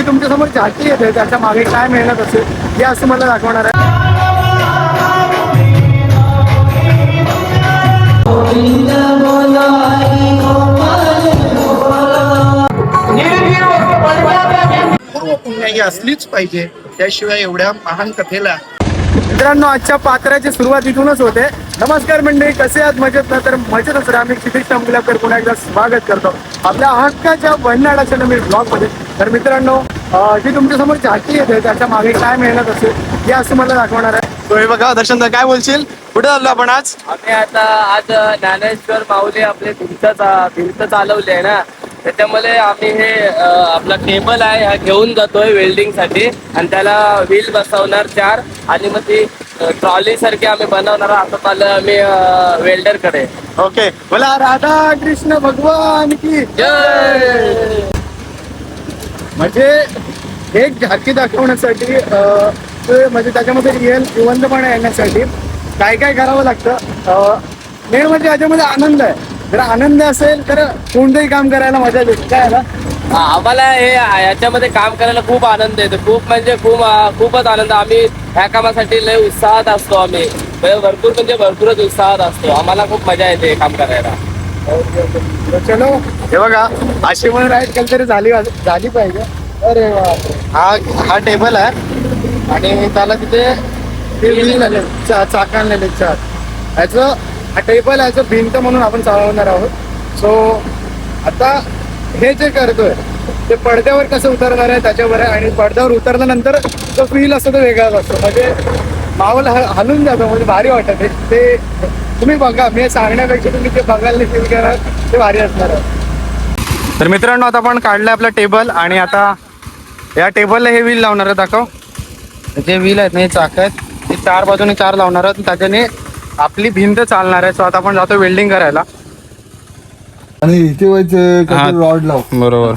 जी तुमच्यासमोर झाकी येते त्याच्या मागे काय मेहनत असेल हे असं मला दाखवणार आहे. पूर्व पुण्याई असलीच पाहिजे, त्याशिवाय एवढ्या महान कथेला. मित्रांनो, आजच्या पात्राची सुरुवात इथूनच होते. नमस्कार मंडळी, कसे आहात? मजेत ना? तर मजेतच राहा. मी क्षितिज टंबुलकर पुन्हा एकदा स्वागत करतो आपल्या हक्काच्या वडनाडाच्या नवीन ब्लॉगमध्ये. तर मित्रांनो, जी तुमच्यासमोर झाकी येते त्याच्या मागे काय मेहनत असेल हे असं मला दाखवणार आहे. तो हे बघा. दर्शन, काय बोलशील? कुठे चाललो आपण आज? आम्ही आज ज्ञानेश्वर माऊली आपले भिंत चालवली आहे ना, त्याच्यामध्ये आम्ही हे आपला टेबल आहे हा घेऊन जातोय वेल्डिंग साठी आणि त्याला व्हील बसवणार 4 आणि मग ती ट्रॉली सारखी आम्ही बनवणार. आता चाललं आम्ही वेल्डर कडे. ओके, बोला राधा कृष्ण भगवान की जय. म्हणजे एक झाकी दाखवण्यासाठी म्हणजे त्याच्यामध्ये रिअल जिवंतपणा येण्यासाठी काय काय करावं लागतं. मेन म्हणजे याच्यामध्ये आनंद आहे. जर आनंद असेल तर कोणतंही काम करायला मजा येते. काय ना, आम्हाला हे याच्यामध्ये काम करायला खूप आनंद येतो. खूप म्हणजे खूपच आनंद. आम्ही ह्या कामासाठी लय उत्साहात असतो. आम्ही भरपूरच उत्साहात असतो. आम्हाला खूप मजा येते हे काम करायला. चलो, हे बघा, अशी पण राईड कल्चर झाली पाहिजे. अरे वा, हा टेबल आहे आणि त्याला तिथे व्हील आले, चाक आणलेले 4. याचं हा टेबल याचं भिंत म्हणून आपण चालवणार आहोत. सो आता हे जे करतोय ते पडद्यावर कसं उतरणार आहे त्याच्यावर आहे. आणि पडद्यावर उतरल्यानंतर जो फील असतो तो वेगळाच असतो. म्हणजे मावल हलून जातो. म्हणजे भारी वाटत ते. तुम्ही बघा, मी सांगण्यापेक्षा तुम्ही ते बघायला फील करा, ते भारी असणार आहे. तर मित्रांनो, आता आपण काढलं आपला टेबल आणि आता या टेबलला हे व्हील लावणार आहे. दाखव. जे व्हील आहेत ना, हे चाक आहेत, ते 4 बाजूने 4 लावणार आहेत. त्याच्याने आपली भिंत चालणार आहे. सो आता आपण जातो वेल्डिंग करायला. आणि इथे रॉड लाव. बरोबर.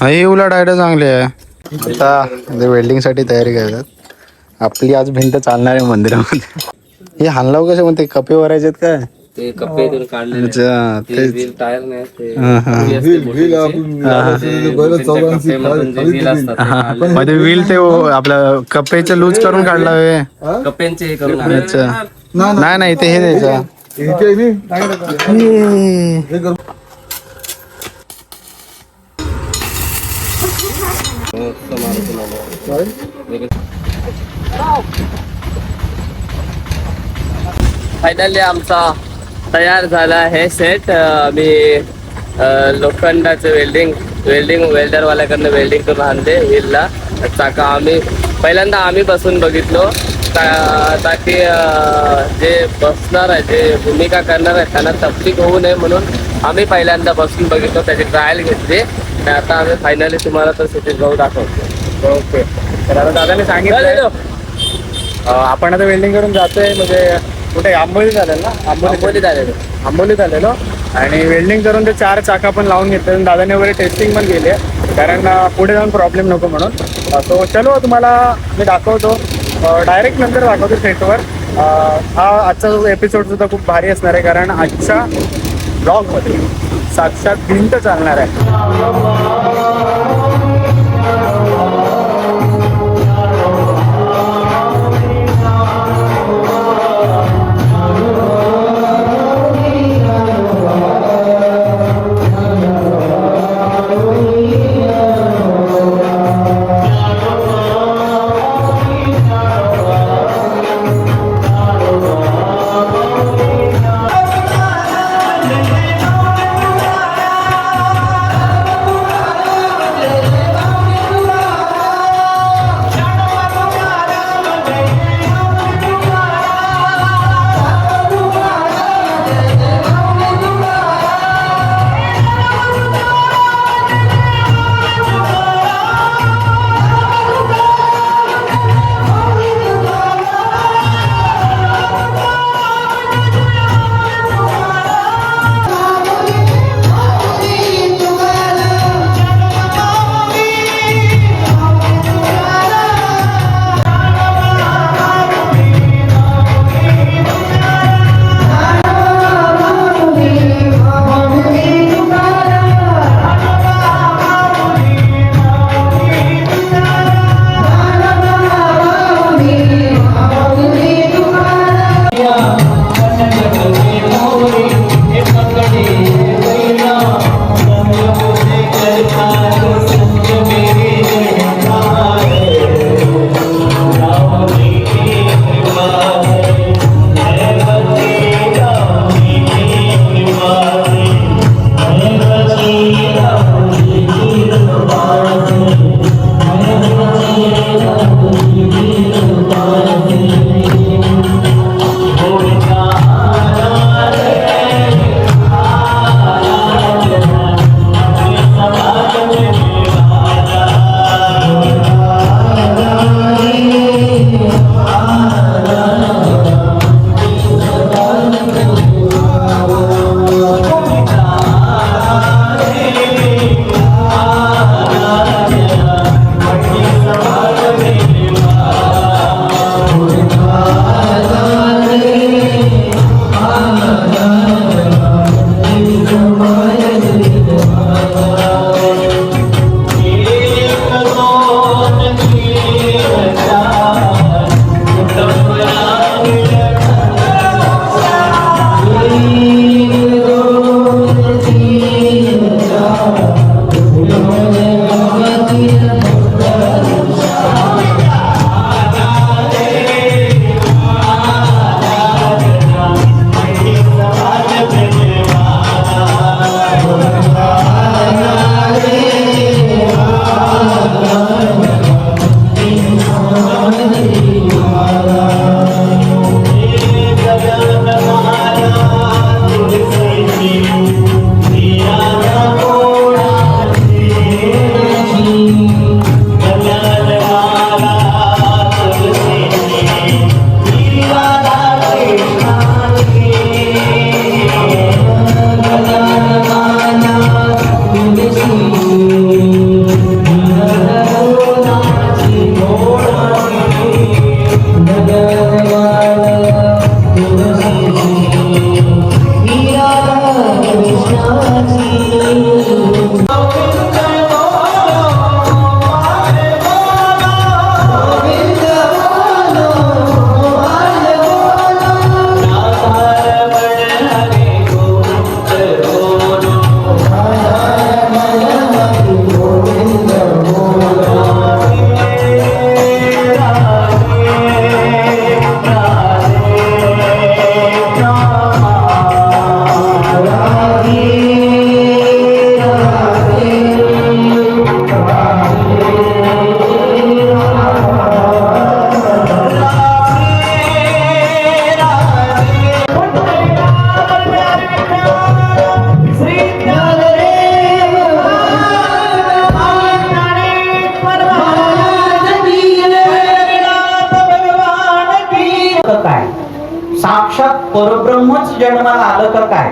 ही उलट आयडिया चांगली आहे. आता वेल्डिंग साठी तयारी करतात. आपली आज भिंत चालणार आहे मंदिरामध्ये. हे हाणलाव कसं म्हणते, कपे भरायचे आहेत काय? ते कप्पे काढले टायर मध्ये व्हील ते आपलं कप्पेचं लूज करून काढला आहे. कप्प्यांचे अच्छा, नाही ते हे द्यायचं. फायनली आमचा तयार झाला आहे सेट. मी लोखंडाचं वेल्डरवाल्याकडनं वेल्डिंग करून आणले व्हीलला. चाका आम्ही पहिल्यांदा बसून बघितलो ताकी जे बसणार आहे, जे भूमिका करणार आहे त्यांना तकलीफ होऊ नये म्हणून आम्ही पहिल्यांदा बसून बघितलो, त्याची ट्रायल घेतली. आणि आता आम्ही फायनली तुम्हाला तर सिटीत जाऊ दाखवतो. ओके, तर आता दादाने सांगितलं आपण आता वेल्डिंग करून जातोय. म्हणजे कुठे आंबोली झालेलं ना? आंबोली झालेलो. आणि वेल्डिंग करून ते 4 चाका पण लावून घेतले. दादाने वगैरे टेस्टिंग पण केली आहे, कारण पुढे जाऊन प्रॉब्लेम नको म्हणून. सो चलो, तुम्हाला मी दाखवतो. डायरेक्ट नंतर दाखवतो सेटवर. हा आजचा जो एपिसोड सुद्धा खूप भारी असणार आहे, कारण आजच्या ब्लॉगमध्ये साक्षात भिंत चालणार आहे. परब्रह्मच जन्माला आलं का काय,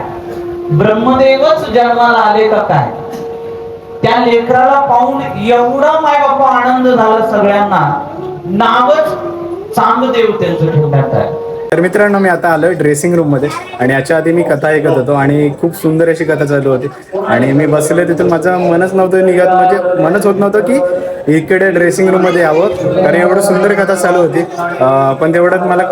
ब्रह्मदेवच जन्माला आले का काय, त्या लेकराला पाहून एवढा माय बापा आनंद झाला सगळ्यांना. नावच चांगदेव त्यांचं ठेवण्यात आहे. तर मित्रांनो, मी आता आलोय ड्रेसिंग रूम मध्ये आणि याच्या आधी मी कथा ऐकत होतो आणि खूप सुंदर अशी कथा चालू होती आणि मी बसले तिथून माझं मनच नव्हतं निघत, म्हणजे मनच होत नव्हतं की इकडे ड्रेसिंग रूम मध्ये यावं, कारण एवढं सुंदर कथा चालू होती. पण तेवढ्यात मला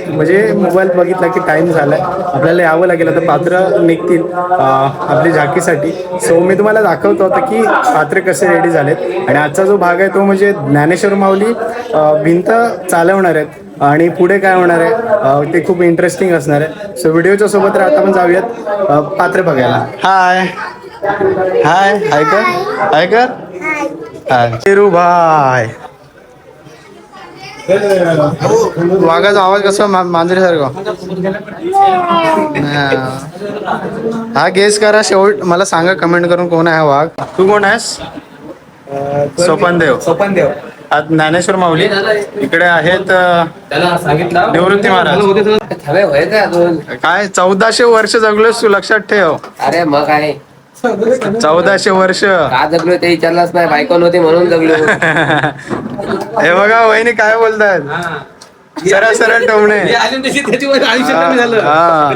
म्हणजे मोबाईल बघितला की टाइम झालाय, आपल्याला यावं लागेल. आता पात्र निघतील आपली झाकीसाठी. सो मी तुम्हाला दाखवतो होतं की पात्र कसे रेडी झालेत. आणि आजचा जो भाग आहे तो म्हणजे ज्ञानेश्वर माऊली भिंत चालवणार आहेत आणि पुढे काय होणार आहे ते खूप इंटरेस्टिंग असणार आहे. सो व्हिडिओच्या सोबत आता आपण जाऊयात पात्र बघायला. हाय हाय हाय कर हाय कर हाय चिरू भाई. वाघाचा आवाज कसा मांजरीसारखा. हा गेस करा शेवट, मला सांगा कमेंट करून कोण आहे हा वाघ. तू कोण आहेस? सोपनदेव. सोपनदेव. आज ज्ञानेश्वर माऊली इकडे आहेत. त्याला सांगितलं निवृत्ती महाराज. हवे व्हायचं अजून काय 1400 वर्ष जगलोस तू, लक्षात ठेव. अरे मग काय 1400 वर्ष. का जगलो ते विचारलाच नाही, बायको नव्हती म्हणून जगलो. हे बघा वहिनी काय बोलतायत, सरळ सरळ टोमणे. हा.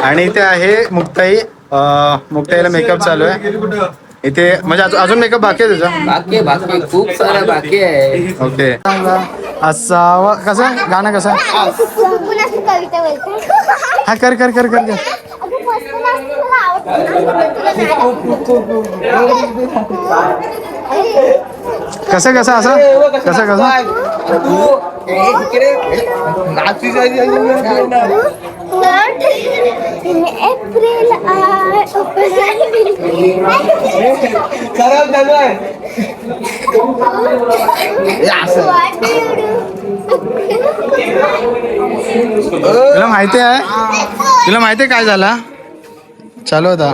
आणि इथे आहे मुक्ताई. मुक्ताईला मेकअप चालू आहे इथे, म्हणजे अजून मेकअप बाकी आहे तुझा? बाकी बाकी खूप सारं बाकी आहे. ओके. असावा कसं गाणं कसं? कविता बोलते. हा कर कर कर कर कर. कसं कसं असं कसं कसं एप्रिल तुला माहिती आहे, तुला माहिती आहे काय झाला चालू होता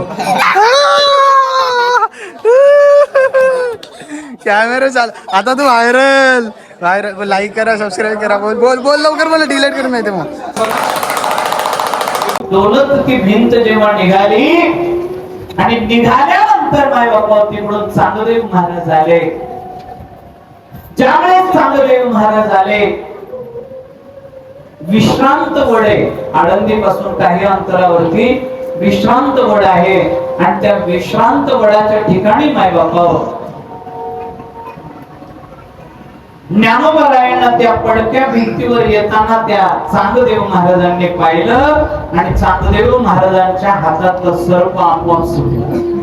कॅमेरा चाल. आता तू व्हायरल व्हायरल. लाईक करा, सबस्क्राईब करा. बोल बोल बोल लवकर, मला डिलीट करून माहिती मग. दौलत ती भिंत जेव्हा निघाली आणि निघाल्यानंतर माय बाबा तिकडून चांगदेव महाराज आले. ज्यावेळेस चांगदेव महाराज आले, विश्रांत वडे आळंदी पासून काही अंतरावरती विश्रांत वड आहे आणि त्या विश्रांत वडाच्या ठिकाणी माय बाबा ज्ञानोबारायांना त्या पडक्या भिंतीवर येताना त्या चांगदेव महाराजांनी पाहिलं आणि चांगदेव महाराजांच्या हातातलं सर्प आपोआप सुटलं.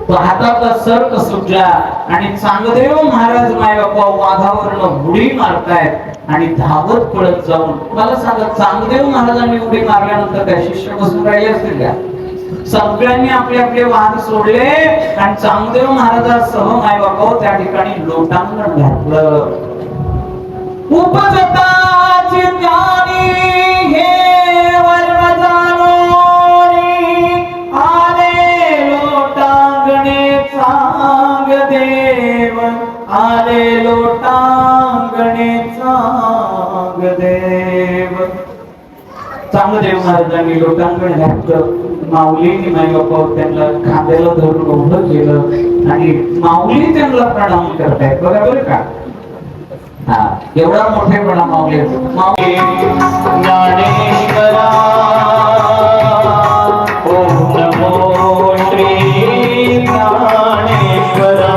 तो हातातला सर्प सुटला आणि चांगदेव महाराज माय बाबा वाघावरनं उडी मारतायत आणि धावत पळत जाऊन. मला सांगा, चांगदेव महाराजांनी उडी मारल्यानंतर त्या शिष्य बसून राहिले असतील का? सगळ्यांनी आपले आपले वाहन सोडले आणि चांगदेव महाराजांसह माय बाबा त्या ठिकाणी लोटांगण घातलं. उपजताची ज्ञानी हे वर्ण जाणोनी आले लोटांगणे चांगदेव, आले लोटांगणे चांगदेव. चांगदेव महाराजांनी लोटांगण घातलं. माऊलींनी माय बाबा त्यांना खांद्याला धरून उभं केलं आणि माऊली त्यांना प्रणाम करतायत. बघा बरं का, हा एवढा मोठेपणा माऊली. माऊली ज्ञानेश्वरा ओम नमो श्री ज्ञानेश्वरा.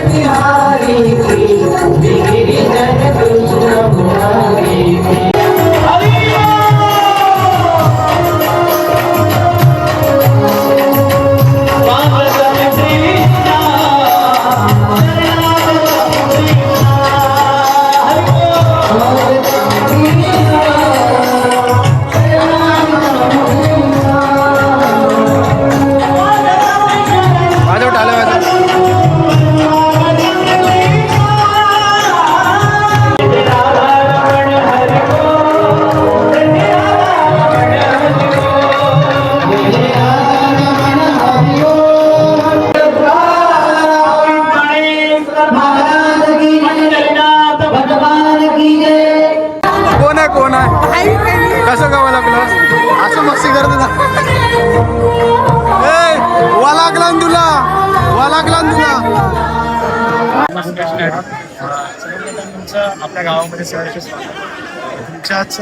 बिहारी की मेरी जगदुल्ला मुरारी की वाजव टाळ्या वाजव. कोण आहे कसं गावं लागलं असं मस्ती करत ना. वा लागला ना तुला, वा लागला ना तुला. तुमचं आपल्या गावामध्ये सहर्ष स्वागत. तुमच्याच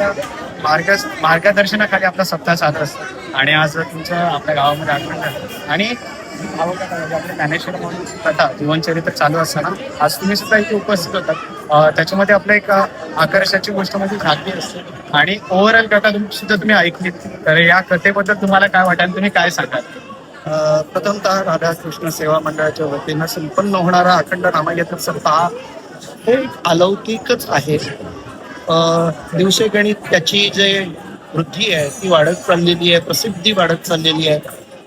मार्गदर्शनाखाली आपला सप्ताह चालू असतो आणि आज तुमचं आपल्या गावामध्ये आगमन झालं आणि भावकथा म्हणजे आपल्या ज्ञानेश्वर म्हणून कथा जीवनचरित्र चालू असताना आज तुम्ही सुद्धा इथे उपस्थित होतात. त्याच्यामध्ये आपलं एक आकर्षाची गोष्ट म्हणजे झाकी असते आणि ओव्हरऑल कथा तुम्ही ऐकलीत. तर या कथेबद्दल तुम्हाला काय वाटेल, तुम्ही काय सांगाल? प्रथमतः राधाकृष्ण सेवा मंडळाच्या वतीनं संपन्न होणारा अखंड रामायण सप्ताह हे एक अलौकिकच आहे. दिवसेगणिक त्याची जे वृद्धी आहे ती वाढत चाललेली आहे, प्रसिद्धी वाढत चाललेली आहे.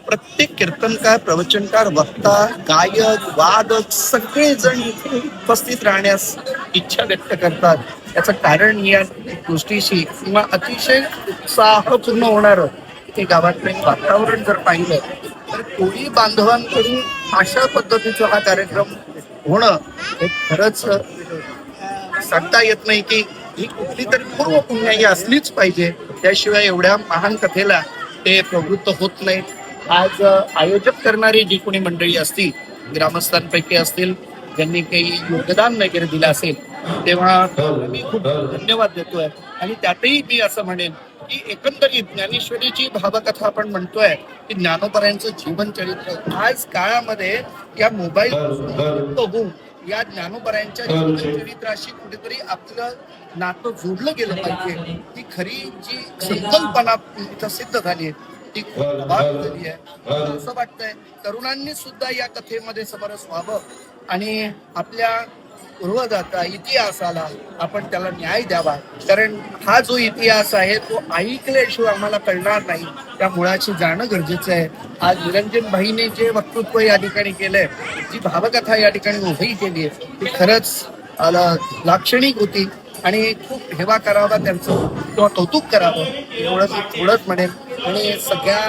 प्रत्येक कीर्तनकार, प्रवचनकार, वक्ता, गायक, वादक सगळेजण इथे उपस्थित राहण्यास इच्छा व्यक्त करतात. याचं कारण या गोष्टीशी किंवा अतिशय उत्साहपूर्ण होणारं इथे गावातलं एक वातावरण जर पाहिलं तर कोळी बांधवांकडून अशा पद्धतीचा हा कार्यक्रम होणं हे खरंच सांगता येत नाही की ही कुठली तरी पूर्व पुण्याई असलीच पाहिजे. त्याशिवाय एवढ्या महान कथेला ते प्रवृत्त होत नाहीत. आज आयोजक करणारी जी कोणी मंडळी असतील, ग्रामस्थांपैकी असतील, ज्यांनी काही योगदान वगैरे दिलं असेल, तेव्हा मी खूप धन्यवाद देतोय. आणि त्यातही मी असं म्हणेन की एकंदरीत ज्ञानेश्वरीची भावकथा आपण म्हणतोय की ज्ञानोबरायांचं जीवनचरित्र आज काळामध्ये या मोबाईल होऊन या ज्ञानोबरायांच्या जीवनचरित्राशी कुठेतरी आपलं नातं जोडलं गेलं पाहिजे. ती खरी जी संकल्पना इथं सिद्ध झाली आहे ती खूप प्रभावी झाली आहे. मला असं वाटतंय तरुणांनी सुद्धा या कथेमध्ये समरस व्हावं आणि आपल्या पूर्वजाचा इतिहासाला आपण त्याला न्याय द्यावा. कारण हा जो इतिहास आहे तो ऐकल्याशिवाय आम्हाला कळणार नाही. त्या मुळाशी जाणं गरजेचं आहे. आज निरंजन भाईने जे वक्तृत्व या ठिकाणी केलंय, जी भावकथा या ठिकाणी उभी केली आहे ती खरंच लाक्षणिक होती आणि खूप हेवा करावा त्यांचं किंवा कौतुक करावं एवढंच थोडंच म्हणेन. आणि सगळ्या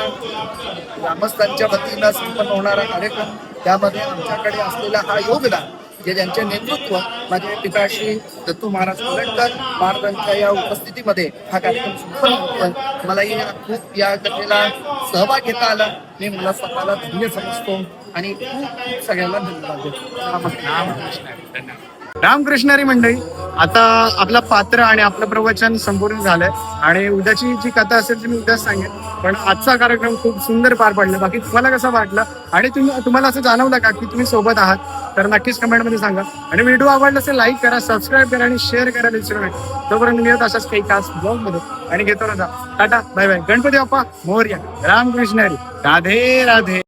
ग्रामस्थांच्या वतीनं संपन्न होणारा कार्यक्रम त्यामध्ये आमच्याकडे असलेला हा योगदान जे ज्यांचे नेतृत्व माझे पिताश्री दत्तू महाराज कोलटकर महाराजांच्या या उपस्थितीमध्ये हा कार्यक्रम संपन्न होतोय. मलाही खूप या कथेला सहभाग घेता आला. मी मला स्वतःला धन्य समजतो आणि खूप सगळ्यांना धन्यवाद देतो. रामकृष्णारी मंडळी, आता आपला पात्र आणि आपलं प्रवचन संपूर्ण झालंय आणि उद्याची जी कथा असेल ती मी उद्याच सांगेन. पण आजचा कार्यक्रम खूप सुंदर पार पडला. बाकी तुम्हाला कसं वाटलं आणि तुम्हाला असं जाणवलं का की तुम्ही सोबत आहात, तर नक्कीच कमेंटमध्ये सांगा. आणि व्हिडिओ आवडला असेल लाईक करा, सबस्क्राईब करा आणि शेअर करायला विसरू नका. तोपर्यंत मिळत अशाच काही खास ब्लॉगमध्ये आणि घेतो ना tata bye bye. Ganpati Bappa Morya. रामकृष्णारी. Radhe Radhe.